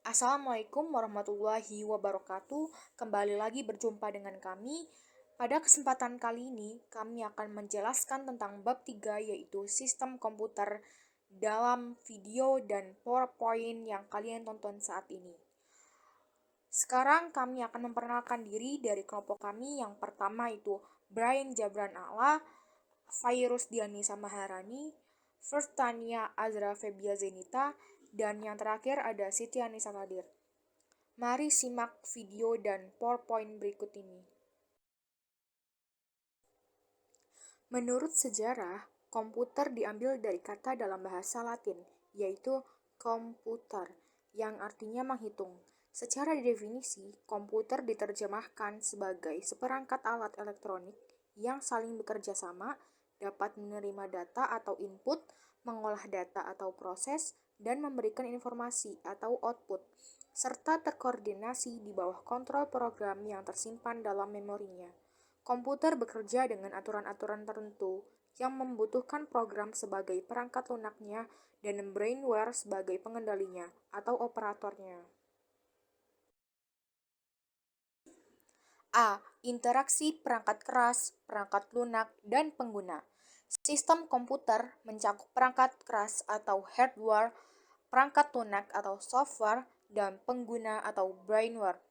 Assalamualaikum warahmatullahi wabarakatuh. Kembali lagi berjumpa dengan kami. Pada kesempatan kali ini, kami akan menjelaskan tentang bab 3 yaitu sistem komputer dalam video dan PowerPoint yang kalian tonton saat ini. Sekarang kami akan memperkenalkan diri dari kelompok kami. Yang pertama itu Brian Jabran Ala, Fairuz Dianisa Maharani, First Tania Azra Febia Zenita, dan yang terakhir ada Siti Anissa Kadir. Mari simak video dan PowerPoint berikut ini. Menurut sejarah, komputer diambil dari kata dalam bahasa Latin, yaitu komputer, yang artinya menghitung. Secara definisi, komputer diterjemahkan sebagai seperangkat alat elektronik yang saling bekerja sama, dapat menerima data atau input, mengolah data atau proses, dan memberikan informasi atau output, serta terkoordinasi di bawah kontrol program yang tersimpan dalam memorinya. Komputer bekerja dengan aturan-aturan tertentu yang membutuhkan program sebagai perangkat lunaknya dan brainware sebagai pengendalinya atau operatornya. A. Interaksi perangkat keras, perangkat lunak, dan pengguna. Sistem komputer mencakup perangkat keras atau hardware, perangkat lunak atau software, dan pengguna atau brainware.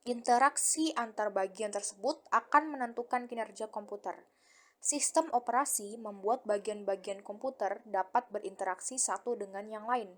Interaksi antar bagian tersebut akan menentukan kinerja komputer. Sistem operasi membuat bagian-bagian komputer dapat berinteraksi satu dengan yang lain.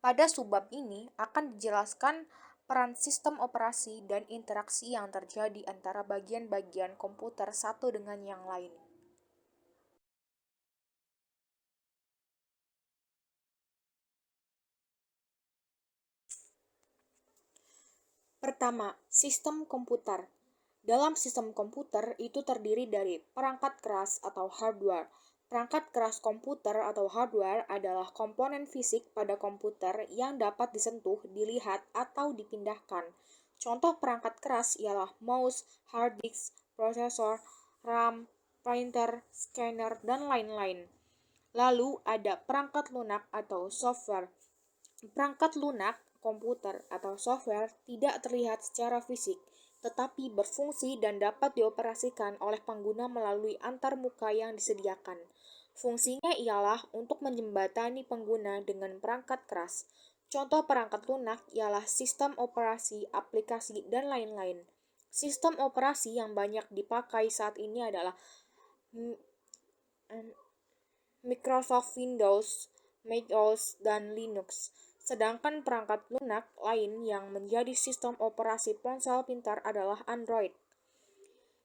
Pada subbab ini akan dijelaskan peran sistem operasi dan interaksi yang terjadi antara bagian-bagian komputer satu dengan yang lain. Pertama, sistem komputer. Dalam sistem komputer itu terdiri dari perangkat keras atau hardware. Perangkat keras komputer atau hardware adalah komponen fisik pada komputer yang dapat disentuh, dilihat, atau dipindahkan. Contoh perangkat keras ialah mouse, hard disk, prosesor, RAM, printer, scanner, dan lain-lain. Lalu ada perangkat lunak atau software. Perangkat lunak, komputer, atau software tidak terlihat secara fisik, tetapi berfungsi dan dapat dioperasikan oleh pengguna melalui antarmuka yang disediakan. Fungsinya ialah untuk menjembatani pengguna dengan perangkat keras. Contoh perangkat lunak ialah sistem operasi, aplikasi, dan lain-lain. Sistem operasi yang banyak dipakai saat ini adalah Microsoft Windows, Mac OS, dan Linux. Sedangkan perangkat lunak lain yang menjadi sistem operasi ponsel pintar adalah Android.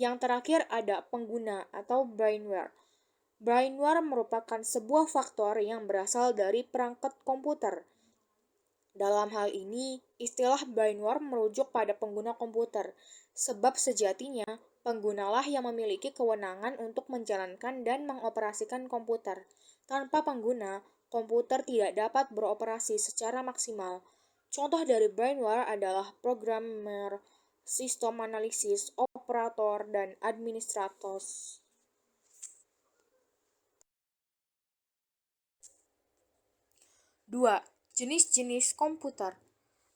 Yang terakhir ada pengguna atau brainware. Brainware merupakan sebuah faktor yang berasal dari perangkat komputer. Dalam hal ini, istilah brainware merujuk pada pengguna komputer, sebab sejatinya penggunalah yang memiliki kewenangan untuk menjalankan dan mengoperasikan komputer. Tanpa pengguna, komputer tidak dapat beroperasi secara maksimal. Contoh dari brainware adalah programmer, sistem analisis, operator, dan administrator. 2. Jenis-jenis komputer.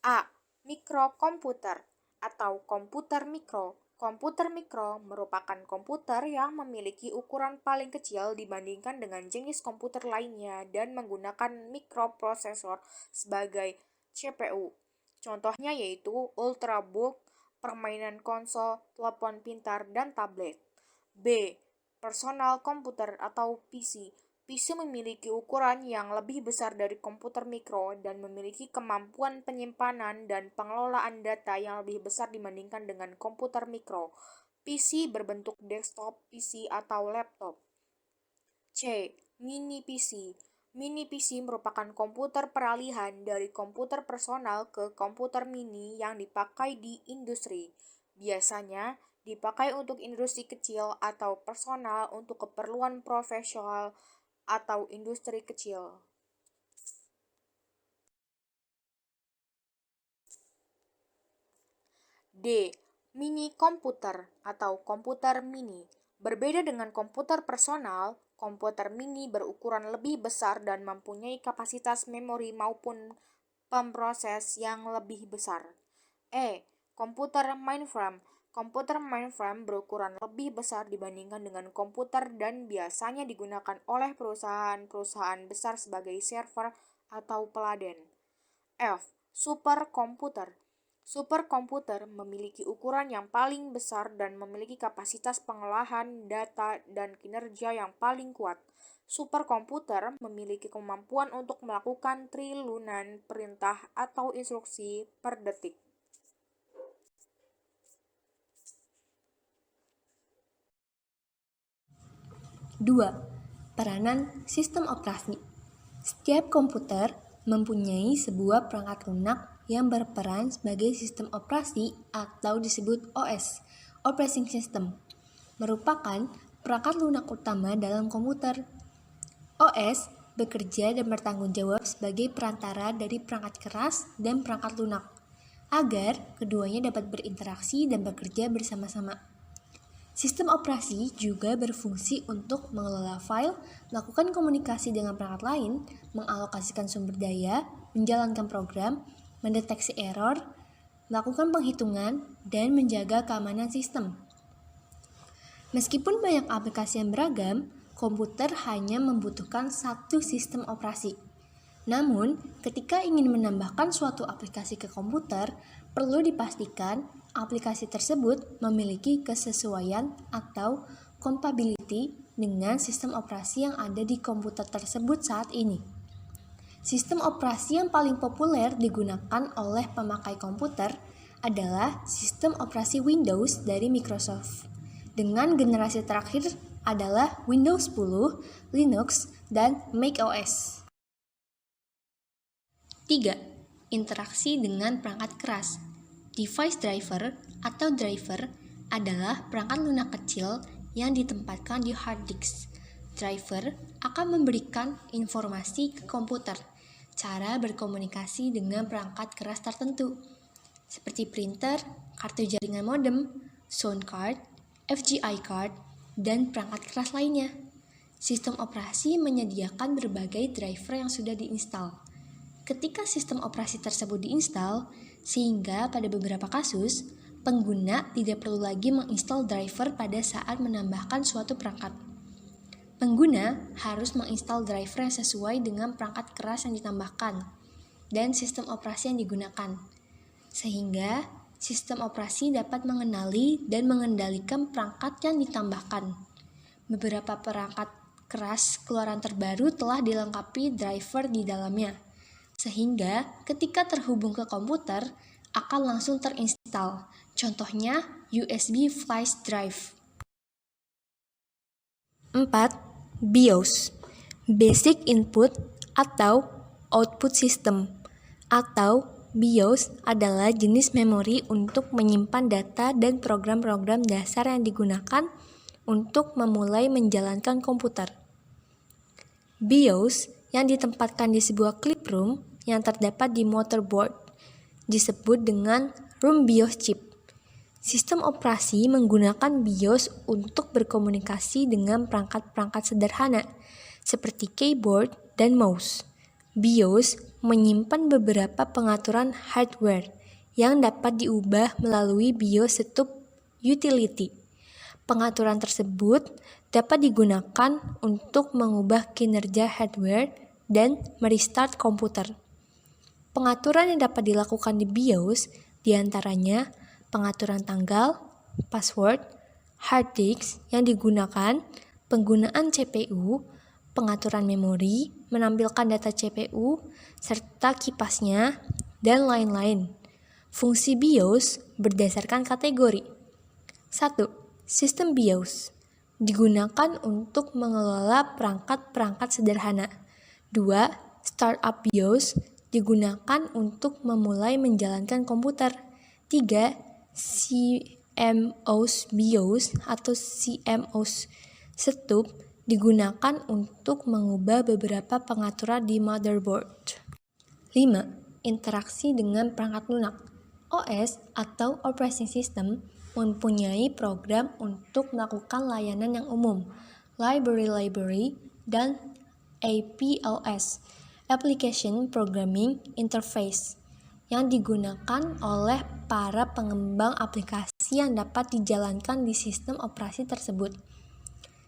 A. Mikrokomputer atau komputer mikro. Komputer mikro merupakan komputer yang memiliki ukuran paling kecil dibandingkan dengan jenis komputer lainnya dan menggunakan mikroprosesor sebagai CPU. Contohnya yaitu ultrabook, permainan konsol, telepon pintar, dan tablet. B. Personal komputer atau PC. PC memiliki ukuran yang lebih besar dari komputer mikro dan memiliki kemampuan penyimpanan dan pengelolaan data yang lebih besar dibandingkan dengan komputer mikro. PC berbentuk desktop PC atau laptop. C. Mini PC. Mini PC merupakan komputer peralihan dari komputer personal ke komputer mini yang dipakai di industri. Biasanya dipakai untuk industri kecil atau personal untuk keperluan profesional atau industri kecil. D. Mini komputer atau komputer mini. Berbeda dengan komputer personal, komputer mini berukuran lebih besar dan mempunyai kapasitas memori maupun pemroses yang lebih besar. Komputer mainframe. Komputer mainframe berukuran lebih besar dibandingkan dengan komputer dan biasanya digunakan oleh perusahaan-perusahaan besar sebagai server atau peladen. Superkomputer. Superkomputer memiliki ukuran yang paling besar dan memiliki kapasitas pengolahan data dan kinerja yang paling kuat. Superkomputer memiliki kemampuan untuk melakukan triliunan perintah atau instruksi per detik. 2. Peranan sistem operasi. Setiap komputer mempunyai sebuah perangkat lunak yang berperan sebagai sistem operasi atau disebut OS, Operating System, merupakan perangkat lunak utama dalam komputer. OS bekerja dan bertanggung jawab sebagai perantara dari perangkat keras dan perangkat lunak, agar keduanya dapat berinteraksi dan bekerja bersama-sama. Sistem operasi juga berfungsi untuk mengelola file, melakukan komunikasi dengan perangkat lain, mengalokasikan sumber daya, menjalankan program, mendeteksi error, melakukan penghitungan, dan menjaga keamanan sistem. Meskipun banyak aplikasi yang beragam, komputer hanya membutuhkan satu sistem operasi. Namun, ketika ingin menambahkan suatu aplikasi ke komputer, perlu dipastikan aplikasi tersebut memiliki kesesuaian atau compatibility dengan sistem operasi yang ada di komputer tersebut saat ini. Sistem operasi yang paling populer digunakan oleh pemakai komputer adalah sistem operasi Windows dari Microsoft. Dengan generasi terakhir adalah Windows 10, Linux, dan macOS. 3. Interaksi dengan perangkat keras. Device driver atau driver adalah perangkat lunak kecil yang ditempatkan di hard disk. Driver akan memberikan informasi ke komputer, cara berkomunikasi dengan perangkat keras tertentu, seperti printer, kartu jaringan modem, sound card, FGI card, dan perangkat keras lainnya. Sistem operasi menyediakan berbagai driver yang sudah diinstal. Ketika sistem operasi tersebut diinstal, sehingga pada beberapa kasus, pengguna tidak perlu lagi menginstal driver pada saat menambahkan suatu perangkat. Pengguna harus menginstal driver yang sesuai dengan perangkat keras yang ditambahkan dan sistem operasi yang digunakan, sehingga sistem operasi dapat mengenali dan mengendalikan perangkat yang ditambahkan. Beberapa perangkat keras keluaran terbaru telah dilengkapi driver di dalamnya, sehingga ketika terhubung ke komputer akan langsung terinstal. Contohnya USB flash drive. 4. BIOS, Basic Input atau Output System, atau BIOS adalah jenis memori untuk menyimpan data dan program-program dasar yang digunakan untuk memulai menjalankan komputer. BIOS yang ditempatkan di sebuah clip room yang terdapat di motherboard disebut dengan room BIOS chip. Sistem operasi menggunakan BIOS untuk berkomunikasi dengan perangkat-perangkat sederhana seperti keyboard dan mouse. BIOS menyimpan beberapa pengaturan hardware yang dapat diubah melalui BIOS Setup Utility. Pengaturan tersebut dapat digunakan untuk mengubah kinerja hardware dan merestart komputer. Pengaturan yang dapat dilakukan di BIOS diantaranya pengaturan tanggal, password, hard disk yang digunakan, penggunaan CPU, pengaturan memori, menampilkan data CPU, serta kipasnya, dan lain-lain. Fungsi BIOS berdasarkan kategori. 1. Sistem BIOS digunakan untuk mengelola perangkat-perangkat sederhana. 2. Startup BIOS digunakan untuk memulai menjalankan komputer. 3. CMOS BIOS atau CMOS Setup digunakan untuk mengubah beberapa pengaturan di motherboard. 5. Interaksi dengan perangkat lunak. OS atau Operating System mempunyai program untuk melakukan layanan yang umum, library, dan APLS. Application Programming Interface, yang digunakan oleh para pengembang aplikasi yang dapat dijalankan di sistem operasi tersebut.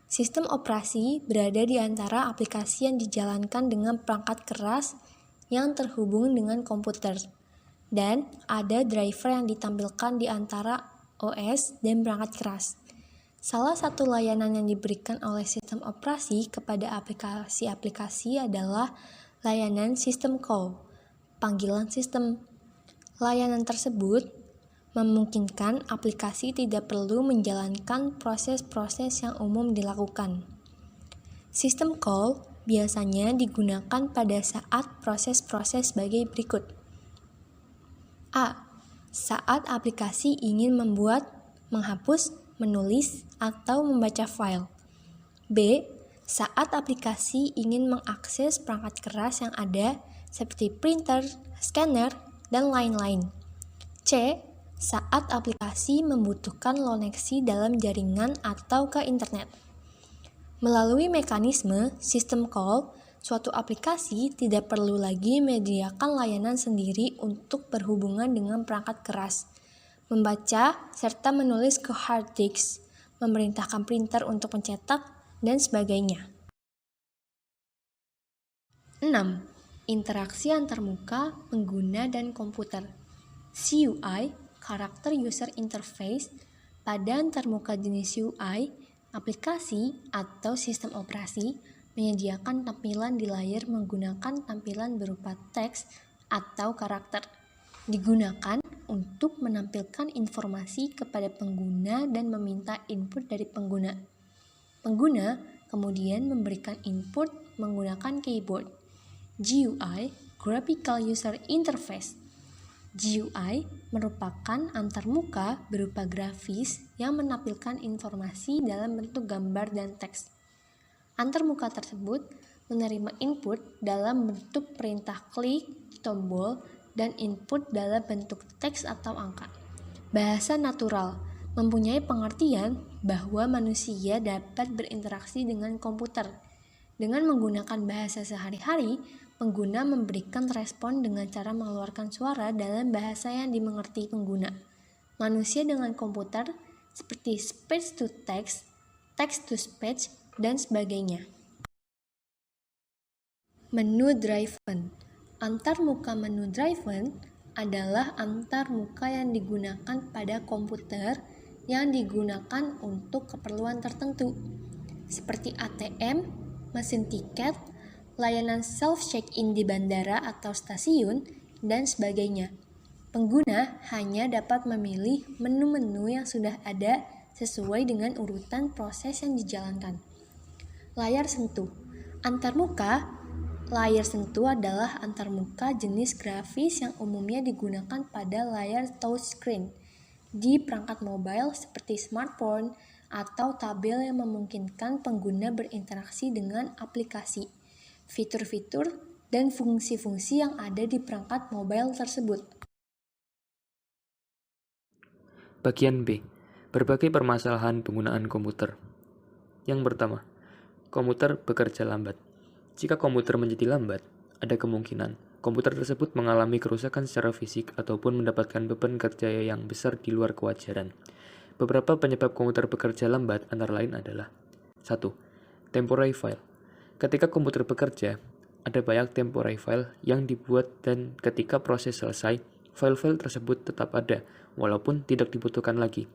Sistem operasi berada di antara aplikasi yang dijalankan dengan perangkat keras yang terhubung dengan komputer, dan ada driver yang ditampilkan di antara OS dan perangkat keras. Salah satu layanan yang diberikan oleh sistem operasi kepada aplikasi-aplikasi adalah layanan system call, panggilan sistem. Layanan tersebut memungkinkan aplikasi tidak perlu menjalankan proses-proses yang umum dilakukan. System call biasanya digunakan pada saat proses-proses sebagai berikut. A. Saat aplikasi ingin membuat, menghapus, menulis, atau membaca file. B. Saat aplikasi ingin mengakses perangkat keras yang ada seperti printer, scanner, dan lain-lain. C. Saat aplikasi membutuhkan koneksi dalam jaringan atau ke internet. Melalui mekanisme system call, suatu aplikasi tidak perlu lagi menyediakan layanan sendiri untuk berhubungan dengan perangkat keras, membaca serta menulis ke hard disk, memerintahkan printer untuk mencetak, dan sebagainya. 6. Interaksi antarmuka pengguna dan komputer. CUI, Character User Interface, pada antarmuka jenis UI, aplikasi atau sistem operasi menyediakan tampilan di layar menggunakan tampilan berupa teks atau karakter. Digunakan untuk menampilkan informasi kepada pengguna dan meminta input dari pengguna. Pengguna kemudian memberikan input menggunakan keyboard. GUI, Graphical User Interface. GUI merupakan antarmuka berupa grafis yang menampilkan informasi dalam bentuk gambar dan teks. Antarmuka tersebut menerima input dalam bentuk perintah klik, tombol, dan input dalam bentuk teks atau angka. Bahasa natural mempunyai pengertian bahwa manusia dapat berinteraksi dengan komputer. Dengan menggunakan bahasa sehari-hari, pengguna memberikan respon dengan cara mengeluarkan suara dalam bahasa yang dimengerti pengguna. Manusia dengan komputer seperti speech to text, text to speech, dan sebagainya. Menu driven. Antarmuka menu driven adalah antarmuka yang digunakan pada komputer yang digunakan untuk keperluan tertentu, seperti ATM, mesin tiket, layanan self-check-in di bandara atau stasiun, dan sebagainya. Pengguna hanya dapat memilih menu-menu yang sudah ada sesuai dengan urutan proses yang dijalankan. Layar sentuh. Antarmuka layar sentuh adalah antarmuka jenis grafis yang umumnya digunakan pada layar touchscreen di perangkat mobile seperti smartphone atau tabel yang memungkinkan pengguna berinteraksi dengan aplikasi, fitur-fitur, dan fungsi-fungsi yang ada di perangkat mobile tersebut. Bagian B. Berbagai permasalahan penggunaan komputer. Yang pertama, komputer bekerja lambat. Jika komputer menjadi lambat, ada kemungkinan komputer tersebut mengalami kerusakan secara fisik ataupun mendapatkan beban kerja yang besar di luar kewajaran. Beberapa penyebab komputer bekerja lambat antara lain adalah 1. Temporary file. Ketika komputer bekerja, ada banyak temporary file yang dibuat dan ketika proses selesai, file-file tersebut tetap ada, walaupun tidak dibutuhkan lagi.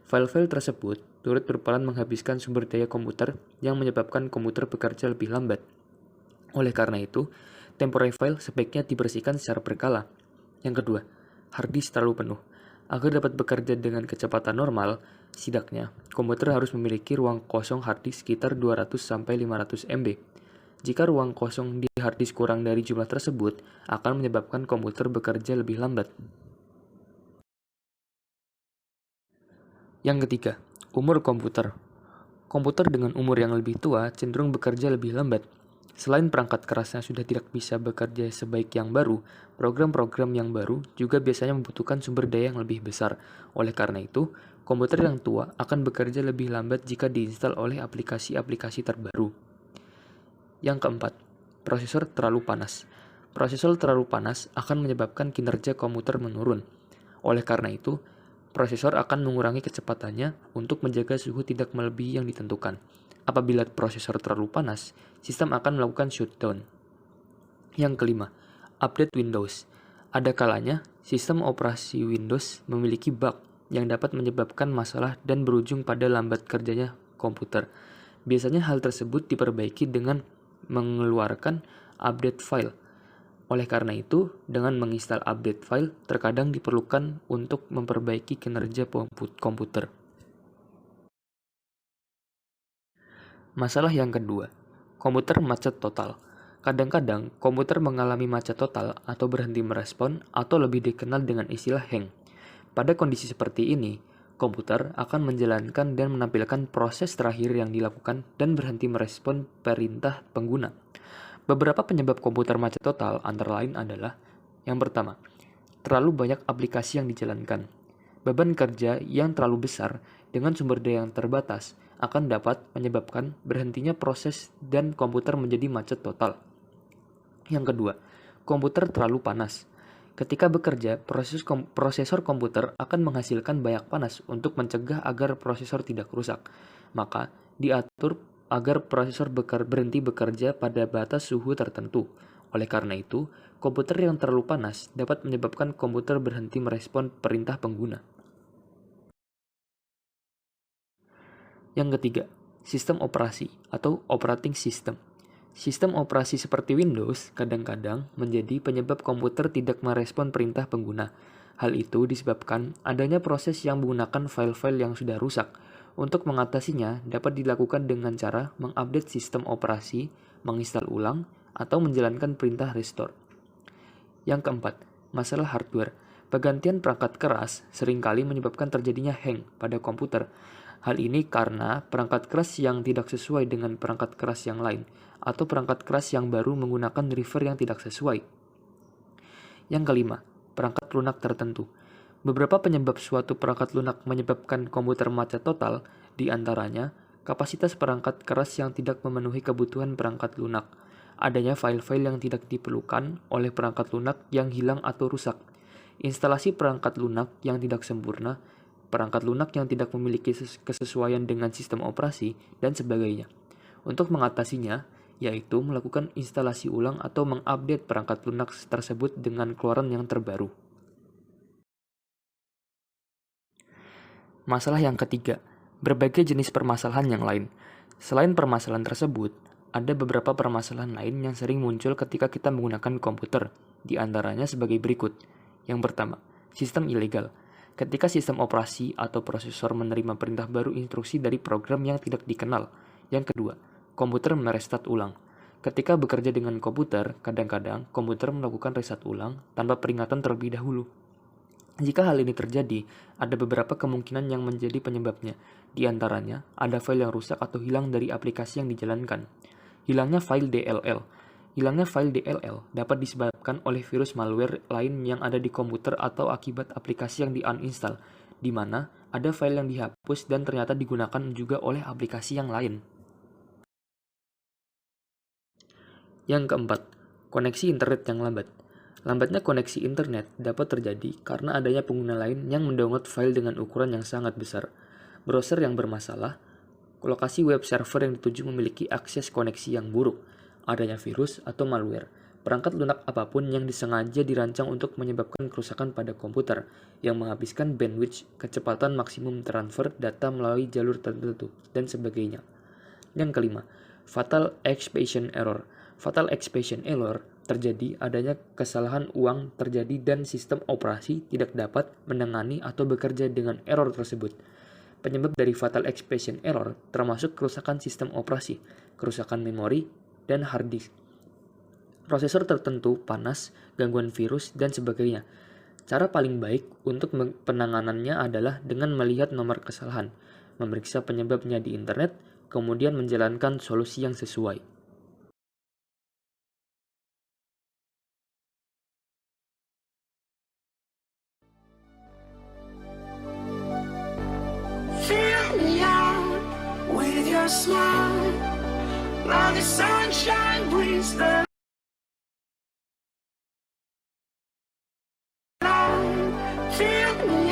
File-file tersebut turut berperan menghabiskan sumber daya komputer yang menyebabkan komputer bekerja lebih lambat. Oleh karena itu, temporary file sebaiknya dibersihkan secara berkala. Yang kedua, hard disk terlalu penuh. Agar dapat bekerja dengan kecepatan normal, setidaknya komputer harus memiliki ruang kosong hard disk sekitar 200-500 MB. Jika ruang kosong di hard disk kurang dari jumlah tersebut, akan menyebabkan komputer bekerja lebih lambat. Yang ketiga, umur komputer. Komputer dengan umur yang lebih tua cenderung bekerja lebih lambat. Selain perangkat kerasnya sudah tidak bisa bekerja sebaik yang baru, program-program yang baru juga biasanya membutuhkan sumber daya yang lebih besar. Oleh karena itu, komputer yang tua akan bekerja lebih lambat jika diinstal oleh aplikasi-aplikasi terbaru. Yang keempat, prosesor terlalu panas. Prosesor terlalu panas akan menyebabkan kinerja komputer menurun. Oleh karena itu, prosesor akan mengurangi kecepatannya untuk menjaga suhu tidak melebihi yang ditentukan. Apabila prosesor terlalu panas, sistem akan melakukan shutdown. Yang kelima, update Windows. Ada kalanya, sistem operasi Windows memiliki bug yang dapat menyebabkan masalah dan berujung pada lambat kerjanya komputer. Biasanya hal tersebut diperbaiki dengan mengeluarkan update file. Oleh karena itu, dengan menginstal update file terkadang diperlukan untuk memperbaiki kinerja komputer. Masalah yang kedua, komputer macet total. Kadang-kadang, komputer mengalami macet total atau berhenti merespon atau lebih dikenal dengan istilah hang. Pada kondisi seperti ini, komputer akan menjalankan dan menampilkan proses terakhir yang dilakukan dan berhenti merespon perintah pengguna. Beberapa penyebab komputer macet total antara lain adalah: yang pertama, terlalu banyak aplikasi yang dijalankan. Beban kerja yang terlalu besar dengan sumber daya yang terbatas akan dapat menyebabkan berhentinya proses dan komputer menjadi macet total. Yang kedua, komputer terlalu panas. Ketika bekerja, prosesor komputer akan menghasilkan banyak panas untuk mencegah agar prosesor tidak rusak. Maka, diatur agar prosesor berhenti bekerja pada batas suhu tertentu. Oleh karena itu, komputer yang terlalu panas dapat menyebabkan komputer berhenti merespon perintah pengguna. Yang ketiga, sistem operasi atau operating system. Sistem operasi seperti Windows kadang-kadang menjadi penyebab komputer tidak merespon perintah pengguna. Hal itu disebabkan adanya proses yang menggunakan file-file yang sudah rusak. Untuk mengatasinya dapat dilakukan dengan cara mengupdate sistem operasi, menginstal ulang, atau menjalankan perintah restore. Yang keempat, masalah hardware. Pergantian perangkat keras seringkali menyebabkan terjadinya hang pada komputer. Hal ini karena perangkat keras yang tidak sesuai dengan perangkat keras yang lain, atau perangkat keras yang baru menggunakan driver yang tidak sesuai. Yang kelima, perangkat lunak tertentu. Beberapa penyebab suatu perangkat lunak menyebabkan komputer macet total, di antaranya kapasitas perangkat keras yang tidak memenuhi kebutuhan perangkat lunak, adanya file-file yang tidak diperlukan oleh perangkat lunak yang hilang atau rusak, instalasi perangkat lunak yang tidak sempurna, perangkat lunak yang tidak memiliki kesesuaian dengan sistem operasi, dan sebagainya. Untuk mengatasinya, yaitu melakukan instalasi ulang atau mengupdate perangkat lunak tersebut dengan keluaran yang terbaru. Masalah yang ketiga, berbagai jenis permasalahan yang lain. Selain permasalahan tersebut, ada beberapa permasalahan lain yang sering muncul ketika kita menggunakan komputer, di antaranya sebagai berikut. Yang pertama, sistem ilegal. Ketika sistem operasi atau prosesor menerima perintah baru instruksi dari program yang tidak dikenal. Yang kedua, komputer merestart ulang. Ketika bekerja dengan komputer, kadang-kadang komputer melakukan reset ulang tanpa peringatan terlebih dahulu. Jika hal ini terjadi, ada beberapa kemungkinan yang menjadi penyebabnya. Di antaranya, ada file yang rusak atau hilang dari aplikasi yang dijalankan. Hilangnya file DLL. Hilangnya file DLL dapat disebabkan oleh virus malware lain yang ada di komputer atau akibat aplikasi yang di-uninstall, di mana ada file yang dihapus dan ternyata digunakan juga oleh aplikasi yang lain. Yang keempat, koneksi internet yang lambat. Lambatnya koneksi internet dapat terjadi karena adanya pengguna lain yang mendownload file dengan ukuran yang sangat besar. Browser yang bermasalah, lokasi web server yang dituju memiliki akses koneksi yang buruk, adanya virus atau malware, perangkat lunak apapun yang disengaja dirancang untuk menyebabkan kerusakan pada komputer, yang menghabiskan bandwidth, kecepatan maksimum transfer data melalui jalur tertentu, dan sebagainya. Yang kelima, fatal execution error. Fatal execution error terjadi adanya kesalahan uang terjadi dan sistem operasi tidak dapat menangani atau bekerja dengan error tersebut. Penyebab dari fatal execution error termasuk kerusakan sistem operasi, kerusakan memori, dan hard disk, prosesor tertentu panas, gangguan virus, dan sebagainya. Cara paling baik untuk penanganannya adalah dengan melihat nomor kesalahan, memeriksa penyebabnya di internet, kemudian menjalankan solusi yang sesuai. Fill me out with your smile, like the sunshine brings the fill me